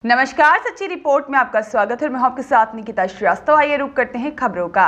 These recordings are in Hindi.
नमस्कार, सच्ची रिपोर्ट में आपका स्वागत है। मैं हूं आपके साथ निकिता श्रीवास्तव। आइए रुक करते हैं खबरों का।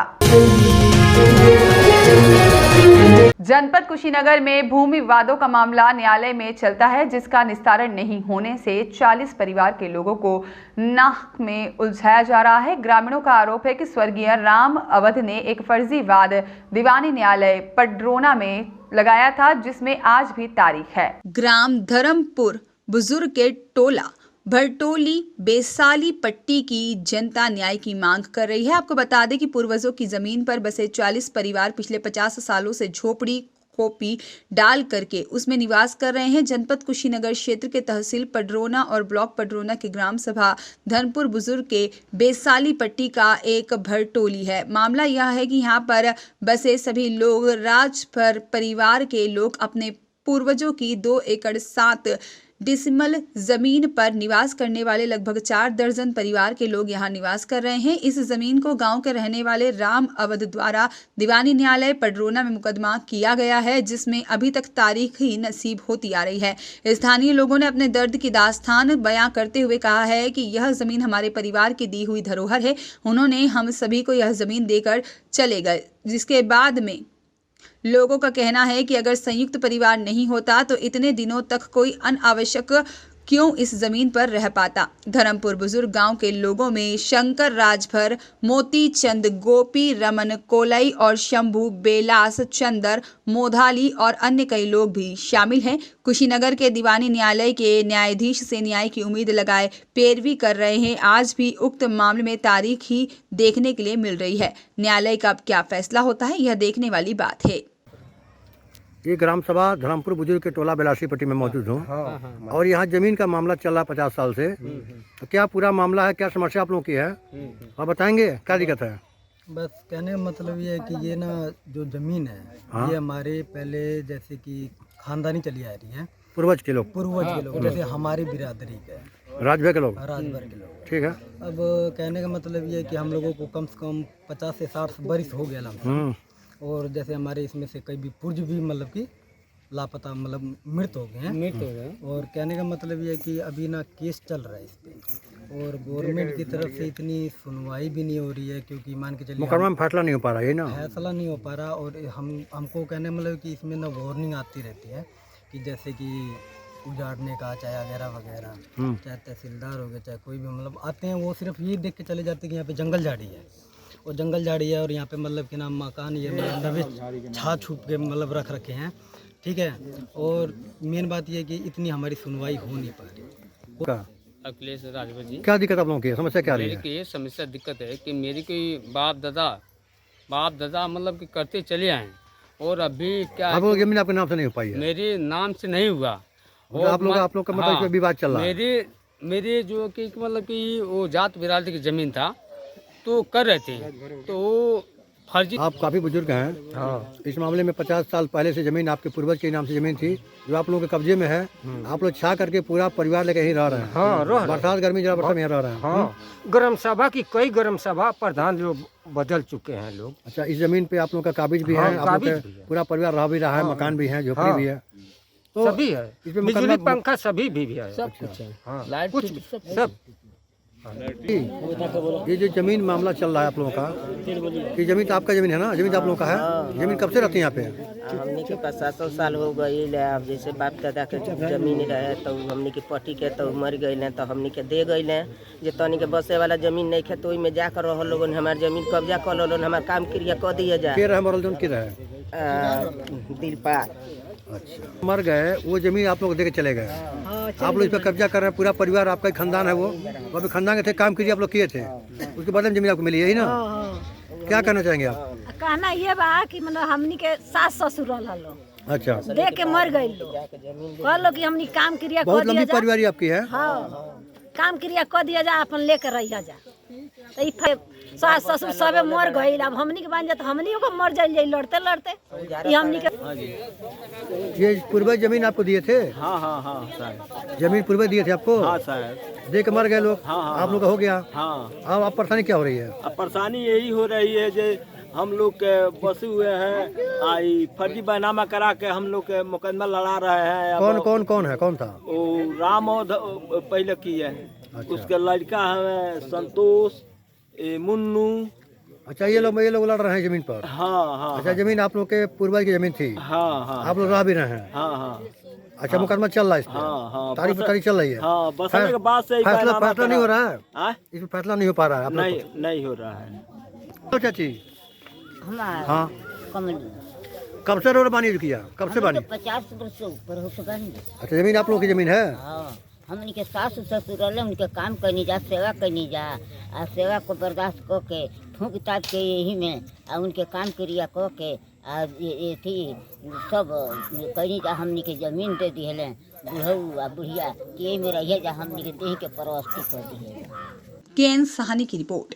जनपद कुशीनगर में भूमि विवादों का मामला न्यायालय में चलता है, जिसका निस्तारण नहीं होने से 40 परिवार के लोगों को नाक में उलझाया जा रहा है। ग्रामीणों का आरोप है कि स्वर्गीय राम अवध ने एक फर्जी वाद दीवानी न्यायालय पडरौना में लगाया था, जिसमें आज भी तारीख है। ग्राम धर्मपुर बुजुर्ग के टोला भरटोली बेसाली पट्टी की जनता न्याय की मांग कर रही है। आपको बता दें कि पूर्वजों की जमीन पर बसे 40 परिवार पिछले 50 सालों से झोपड़ी खोपी डाल करके उसमें निवास कर रहे हैं। जनपद कुशीनगर क्षेत्र के तहसील पडरौना और ब्लॉक पडरौना के ग्राम सभा धर्मपुर बुजुर्ग के बेसाली पट्टी का एक भरटोली है। मामला यह है कि यहाँ पर बसे सभी लोग राजभर परिवार के लोग अपने पूर्वजों की 2 एकड़ 7 डिसमल जमीन पर निवास करने वाले लगभग 4 दर्जन परिवार के लोग यहाँ निवास कर रहे हैं। इस जमीन को गांव के रहने वाले राम अवध द्वारा दीवानी न्यायालय पडरौना में मुकदमा किया गया है, जिसमें अभी तक तारीख ही नसीब होती आ रही है। स्थानीय लोगों ने अपने दर्द की दास्तान बयां करते हुए कहा है कि यह जमीन हमारे परिवार की दी हुई धरोहर है। उन्होंने हम सभी को यह जमीन देकर चले गए, जिसके बाद में लोगों का कहना है कि अगर संयुक्त परिवार नहीं होता तो इतने दिनों तक कोई अनावश्यक क्यों इस जमीन पर रह पाता। धर्मपुर बुजुर्ग गांव के लोगों में शंकर राजभर, मोती चंद, गोपी रमन कोलई और शंभू बेलास चंदर मोधाली और अन्य कई लोग भी शामिल हैं। कुशीनगर के दीवानी न्यायालय के न्यायाधीश से न्याय की उम्मीद लगाए पैरवी कर रहे हैं। आज भी उक्त मामले में तारीख ही देखने के लिए मिल रही है। न्यायालय का अब क्या फैसला होता है, यह देखने वाली बात है। ये ग्राम सभा धर्मपुर बुजुर्ग के टोला बेलासी पट्टी में मौजूद हूँ और यहाँ जमीन का मामला चल रहा 50 साल से। तो क्या पूरा मामला है, क्या समस्या आप लोगों की है, आप बताएंगे क्या दिक्कत है? बस कहने का मतलब ये है कि ये ना जो जमीन है ये हमारे पहले जैसे कि खानदानी चली आ रही है, पूर्वज के लोग जैसे हमारी बिरादरी के राजभर के लोग, राजभर के लोग। ठीक है। अब कहने का मतलब ये है कि हम लोगों को कम से कम 50 से 60 बरिस हो गया लमसम। और जैसे हमारे इसमें से कई भी पुर्ज भी मतलब कि लापता मतलब मृत हो गए। और कहने का मतलब ये है कि अभी ना केस चल रहा है इस पे और गवर्नमेंट की तरफ से इतनी सुनवाई भी नहीं हो रही है, क्योंकि मान के चलिए मुकदमा में फैसला नहीं हो पा रहा है ना, फैसला नहीं हो पा रहा। और हमको कहने मतलब कि इसमें ना वार्निंग आती रहती है कि जैसे कि उजाड़ने का, चाहे वगैरह वगैरह, चाहे तहसीलदार हो गए, चाहे कोई भी मतलब आते हैं, वो सिर्फ ये देख के चले जाते हैं कि यहाँ पे जंगल झाड़ी है और जंगल झाड़ी है और यहाँ पे मतलब कि नाम मकान ये मतलब छा छुप के मतलब रख रखे हैं, ठीक है। और मेन बात ये है कि इतनी हमारी सुनवाई हो नहीं पा रही। अखिलेश राजभर जी, क्या दिक्कत आप लोगों की है, समस्या क्या रही है? मेरी ये समस्या दिक्कत है कि मेरी कोई बाप दादा मतलब कि करते चले आए और अभी क्या आप लोग जमीन आपके नाम से नहीं हो पाई है? मेरे नाम से नहीं हुआ। और आप लोग का मतलब इसमें विवाद चल रहा है। मेरे जो कि मतलब कि वो जात बिरादरी की जमीन था तो कर रहे थे, तो फर्जी। आप काफी बुजुर्ग हैं। हाँ। इस मामले में 50 साल पहले से जमीन आपके पूर्वज के नाम से जमीन थी जो आप लोगों के कब्जे में है। आप लोग छा करके पूरा परिवार लेकर यहीं रह रहे हैं। हाँ, बरसात गर्मी जरा बरसात में रह रहे हैं। हाँ, ग्राम सभा की कई ग्राम सभा प्रधान लोग बदल चुके हैं लोग। अच्छा, इस जमीन पे आप लोग का काबिज भी है, आप लोग का पूरा परिवार रह भी रहा है, मकान भी है, झोपड़ी भी है, तो सभी है, बिजली पंखा सभी भी है, सब कुछ है। हाँ, लाइट कुछ सब। ये जो जमीन मामला चल रहा है आप लोगों का, ये जमीन तो आपका जमीन है ना? जमीन तो आप लोगों का है। जमीन कब से रहती है यहाँ पे? हमने के 50 साल हो गई है। अब जैसे बाप दादा के जमीन रहे तो हमने के पट्टी के तो मर गए तो हमने के दे गए जे तनी के बसे वाला जमीन नहीं खे तो ओई में जाकर रह लोगन हमार जमीन कब्जा कर लोन, हमार काम क्रिया कर दिया जाए। के रहे मरल जोन के रहे? दिलपाल। अच्छा, मर गए, वो जमीन आप लोग दे के चले गए। आप लोग इस पर कब्जा कर रहे हैं, पूरा परिवार आपका ही खानदान है। वो अभी खानदान के थे, काम कीजिए आप लोग किए थे, उसके बाद जमीन आपको मिली, यही ना? क्या कहना चाहेंगे आप? कहना ये बा कि मतलब हमनी के सास ससुर लो, अच्छा, दे के मर गए लो, कह लो कि हमनी काम क्रिया बहुत कर दिया लंबी जा। परिवार आपकी है। हाँ, काम क्रिया कर दिया जा, अपन लेकर रहिया जा। तो ई सास ससुर सबे मर गए, अब हमनी के बन जाए तो हमनी को मर जाए लड़ते लड़ते। ये हमनी के ये पूर्वज जमीन आपको दिए थे? हाँ जमीन पूर्वज दिए थे आपको? हाँ साहब, दे के मर गए लोग। हाँ। आप लोग का हो गया। हाँ। अब आप परेशानी क्या हो रही है? अब परेशानी यही हो रही है जो हम लोग के बसे हुए हैं, आई फर्जी बैनामा करा के हम लोग के मुकदमा लड़ा रहे हैं। कौन है, कौन था? वो राम और पहले की है। उसका लड़का है संतोष, मुन्नू। अच्छा, ये लोग लड़ रहे हैं जमीन पर। हाँ हाँ अच्छा, जमीन आप लोग के पूर्वज की जमीन थी। हाँ हाँ आप लोग रह भी रहे हैं। हाँ हाँ अच्छा, मुकदमा चल रहा है इसमें। हाँ हाँ तारीख पे तारीख चल रही है। हाँ, बसने के बाद से ही फैसला बैनामा फैसला नहीं हो रहा है। हाँ? इसमें फैसला नहीं हो पा रहा है आप लोग नहीं नहीं हो रहा है। को। चाची, हमारा हाँ, कमल कब से रोड बानी किया? कब से बानी? 50 वर्ष से ऊपर हो चुका है। अच्छा, जमीन आप लोग की जमीन है। हाँ, हमने के सास ससुर रहले उनके काम करनी जा, सेवा करनी जा, आ सेवा को बर्दाश्त क के फूक ताप के यही में आ उनके काम क्रिया क के आ ये थी सब करनी जा। हमने के जमीन दे दिहले बुढ़ऊ आ बुढ़िया के में रहिए जा, हमने के देह के परवस्ती कर दिए। केएन साहनी की रिपोर्ट।